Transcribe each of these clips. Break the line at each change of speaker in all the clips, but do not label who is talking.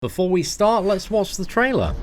Before we start, let's watch the trailer.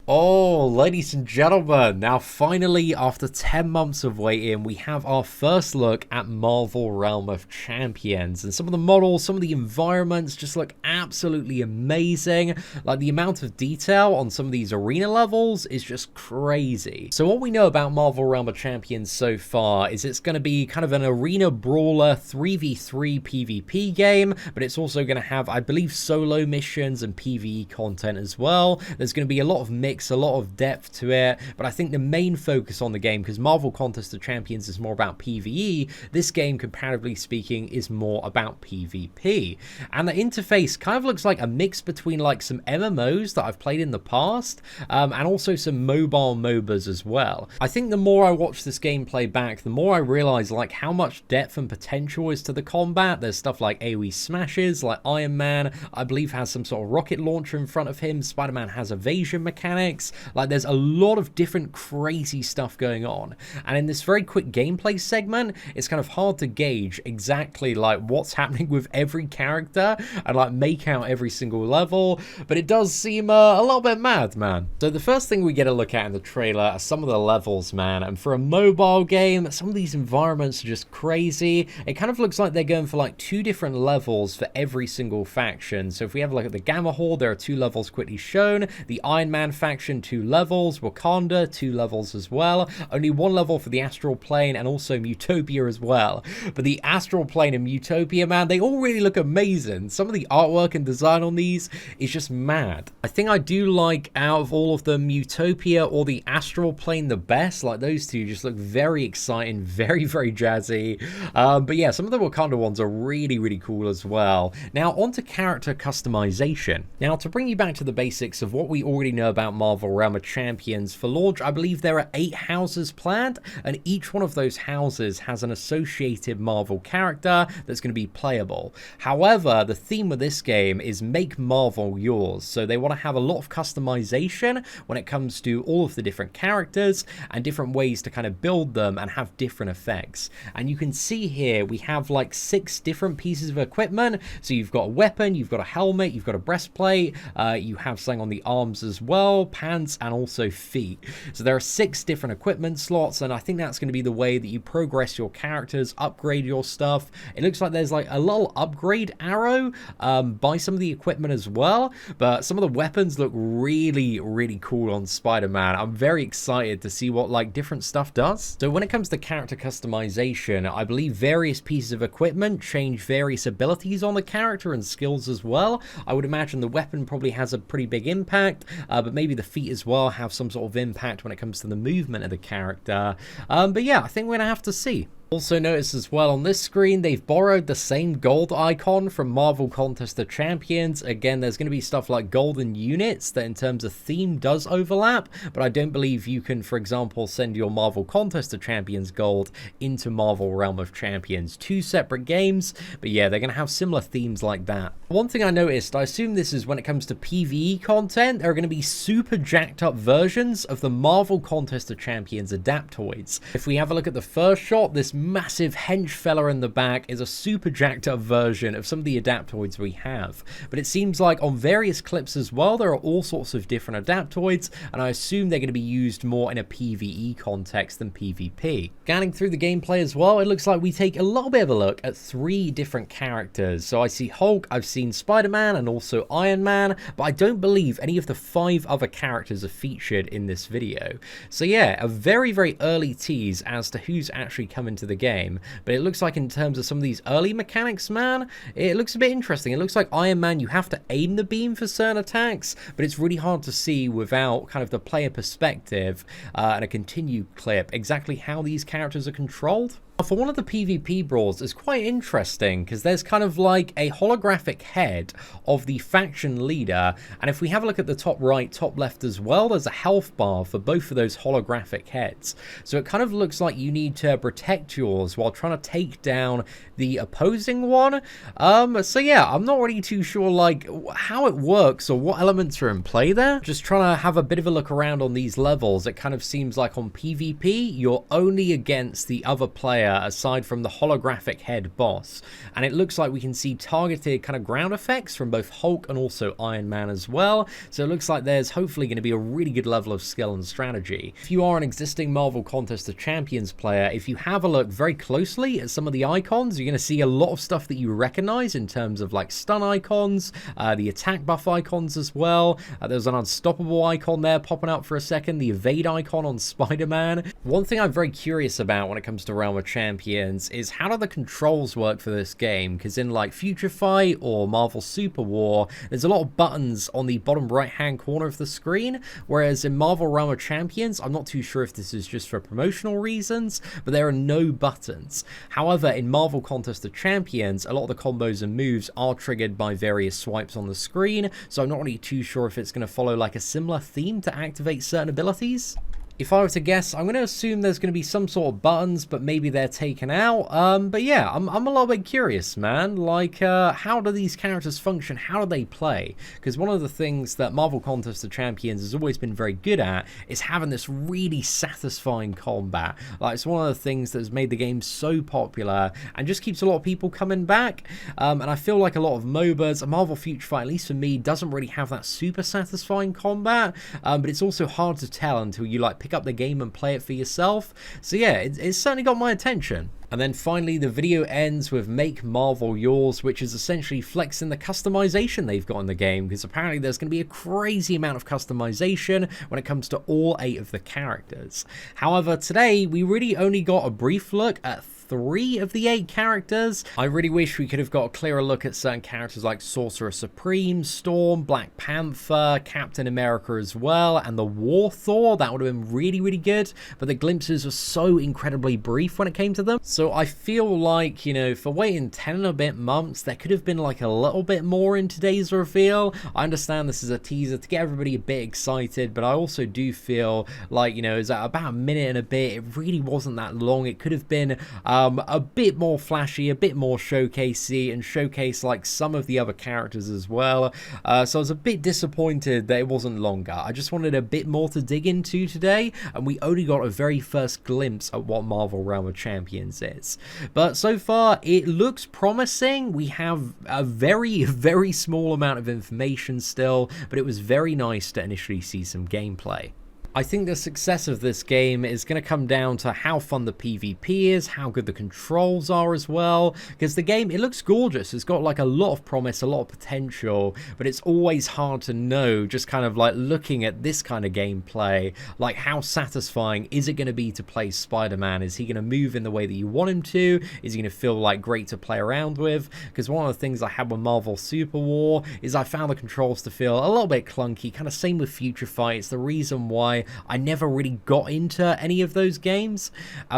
Oh, ladies and gentlemen, now finally, after 10 months of waiting, we have our first look at Marvel Realm of Champions. And some of the models, some of the environments just look absolutely amazing. Like, the amount of detail on some of these arena levels is just crazy. So what we know about Marvel Realm of Champions so far is it's going to be kind of an arena brawler 3v3 PvP game, but it's also going to have, I believe, solo missions and PvE content as well. There's going to be a lot of a lot of depth to it, but I think the main focus on the game, because Marvel Contest of Champions is more about PvE, this game, comparatively speaking, is more about PvP. And the interface kind of looks like a mix between like some MMOs that I've played in the past, and also some mobile MOBAs as well. I think the more I watch this gameplay back, the more I realize like how much depth and potential is to the combat. There's stuff like AoE smashes, like Iron Man, I believe, has some sort of rocket launcher in front of him. Spider-Man has evasion mechanics. Like, there's a lot of different crazy stuff going on, and in this very quick gameplay segment, it's kind of hard to gauge exactly like what's happening with every character and like make out every single level, but it does seem a little bit mad, man. So the first thing we get a look at in the trailer are some of the levels, man, and for a mobile game, some of these environments are just crazy. It kind of looks like they're going for like 2 different levels for every single faction. So if we have a look at the Gamma Horde, there are 2 levels quickly shown. The Iron Man faction, 2 levels. Wakanda, 2 levels as well. Only 1 level for the Astral Plane and also Mutopia as well. But the Astral Plane and Mutopia, man, they all really look amazing. Some of the artwork and design on these is just mad. I think I do like, out of all of them, Mutopia or the Astral Plane the best. Like, those 2 just look very exciting, very, very jazzy. But yeah, some of the Wakanda ones are really, really cool as well. Now, on to character customization. Now, to bring you back to the basics of what we already know about Marvel Realm of Champions, for launch, I believe there are 8 houses planned, and each one of those houses has an associated Marvel character that's going to be playable. However, the theme of this game is make Marvel yours, so they want to have a lot of customization when it comes to all of the different characters and different ways to kind of build them and have different effects. And you can see here we have like 6 different pieces of equipment. So you've got a weapon, you've got a helmet, you've got a breastplate, you have something on the arms as well, pants, and also feet. So there are 6 different equipment slots, and I think that's going to be the way that you progress your characters, upgrade your stuff. It looks like there's like a little upgrade arrow by some of the equipment as well, but some of the weapons look really, really cool on Spider-Man. I'm very excited to see what like different stuff does. So when it comes to character customization, I believe various pieces of equipment change various abilities on the character and skills as well. I would imagine the weapon probably has a pretty big impact, but maybe the feet as well have some sort of impact when it comes to the movement of the character. But yeah, I think we're gonna have to see. Also notice as well on this screen, they've borrowed the same gold icon from Marvel Contest of Champions. Again, there's going to be stuff like golden units that in terms of theme does overlap, but I don't believe you can, for example, send your Marvel Contest of Champions gold into Marvel Realm of Champions. 2 separate games, but yeah, they're going to have similar themes like that. One thing I noticed, I assume this is when it comes to PvE content, there are going to be super jacked up versions of the Marvel Contest of Champions Adaptoids. If we have a look at the first shot, this massive hench fella in the back is a super jacked up version of some of the adaptoids we have. But it seems like on various clips as well, there are all sorts of different adaptoids, and I assume they're going to be used more in a PvE context than PvP. Scanning through the gameplay as well, it looks like we take a little bit of a look at 3 different characters. So I see Hulk, I've seen Spider-Man, and also Iron Man, but I don't believe any of the 5 other characters are featured in this video. So yeah, a very, very early tease as to who's actually coming to the game, but it looks like in terms of some of these early mechanics, man, it looks a bit interesting. It looks like Iron Man, you have to aim the beam for certain attacks, but it's really hard to see without kind of the player perspective and a continued clip exactly how these characters are controlled. For one of the PvP brawls, it's quite interesting because there's kind of like a holographic head of the faction leader, and if we have a look at the top right, top left as well, there's a health bar for both of those holographic heads. So it kind of looks like you need to protect yours while trying to take down the opposing one. So yeah, I'm not really too sure like how it works or what elements are in play there. Just trying to have a bit of a look around on these levels. It kind of seems like on PvP, you're only against the other player aside from the holographic head boss, and it looks like we can see targeted kind of ground effects from both Hulk and also Iron Man as well, so it looks like there's hopefully going to be a really good level of skill and strategy. If you are an existing Marvel Contest of Champions player, if you have a look very closely at some of the icons, you're going to see a lot of stuff that you recognize in terms of like stun icons, the attack buff icons as well. There's an unstoppable icon there popping up for a second, the evade icon on Spider-Man. One thing I'm very curious about when it comes to Realm of Champions is how do the controls work for this game, because in like Future Fight or Marvel Super War, there's a lot of buttons on the bottom right hand corner of the screen, whereas in Marvel Realm of Champions, I'm not too sure if this is just for promotional reasons, but there are no buttons. However, in Marvel Contest of Champions, a lot of the combos and moves are triggered by various swipes on the screen, so I'm not really too sure if it's going to follow like a similar theme to activate certain abilities. If I were to guess, I'm going to assume there's going to be some sort of buttons, but maybe they're taken out. But yeah, I'm a little bit curious, man. Like, how do these characters function? How do they play? Because one of the things that Marvel Contest of Champions has always been very good at is having this really satisfying combat. Like, it's one of the things that has made the game so popular and just keeps a lot of people coming back. And I feel like a lot of MOBAs, a Marvel Future Fight, at least for me, doesn't really have that super satisfying combat. But it's also hard to tell until you like pick up the game and play it for yourself. So yeah, it's certainly got my attention. And then finally, the video ends with Make Marvel Yours, which is essentially flexing the customization they've got in the game, because apparently there's going to be a crazy amount of customization when it comes to all 8 of the characters. However, today we really only got a brief look at 3 of the 8 characters. I really wish we could have got a clearer look at certain characters like Sorcerer Supreme, Storm, Black Panther, Captain America as well, and the War Thor. That would have been really, really good, but the glimpses were so incredibly brief when it came to them. So I feel like, you know, for waiting 10 and a bit months, there could have been like a little bit more in today's reveal. I understand this is a teaser to get everybody a bit excited, but I also do feel like, you know, it's at about a minute and a bit. It really wasn't that long. It could have been a bit more flashy, a bit more showcasey, and showcase like some of the other characters as well. So I was a bit disappointed that it wasn't longer. I just wanted a bit more to dig into today, and we only got a very first glimpse at what Marvel Realm of Champions is. But so far, it looks promising. We have a very, very small amount of information still, but it was very nice to initially see some gameplay. I think the success of this game is going to come down to how fun the PvP is, how good the controls are as well, because the game, it looks gorgeous. It's got like a lot of promise, a lot of potential, but it's always hard to know, just kind of like looking at this kind of gameplay, like how satisfying is it going to be to play Spider-Man? Is he going to move in the way that you want him to? Is he going to feel like great to play around with? Because one of the things I had with Marvel Super War is I found the controls to feel a little bit clunky, kind of same with Future Fight. It's the reason why I never really got into any of those games.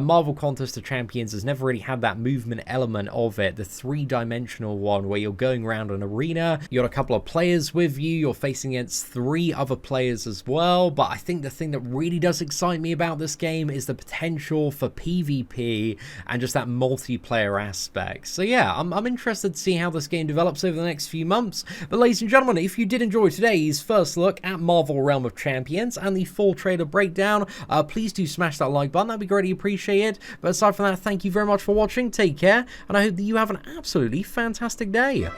Marvel Contest of Champions has never really had that movement element of it, the 3-dimensional one where you're going around an arena, you got a couple of players with you, you're facing against 3 other players as well. But I think the thing that really does excite me about this game is the potential for PvP and just that multiplayer aspect. So yeah, I'm interested to see how this game develops over the next few months. But ladies and gentlemen, if you did enjoy today's first look at Marvel Realm of Champions and the 4 trailer breakdown, please do smash that like button. That'd be greatly appreciated. But aside from that, thank you very much for watching. Take care, and I hope that you have an absolutely fantastic day.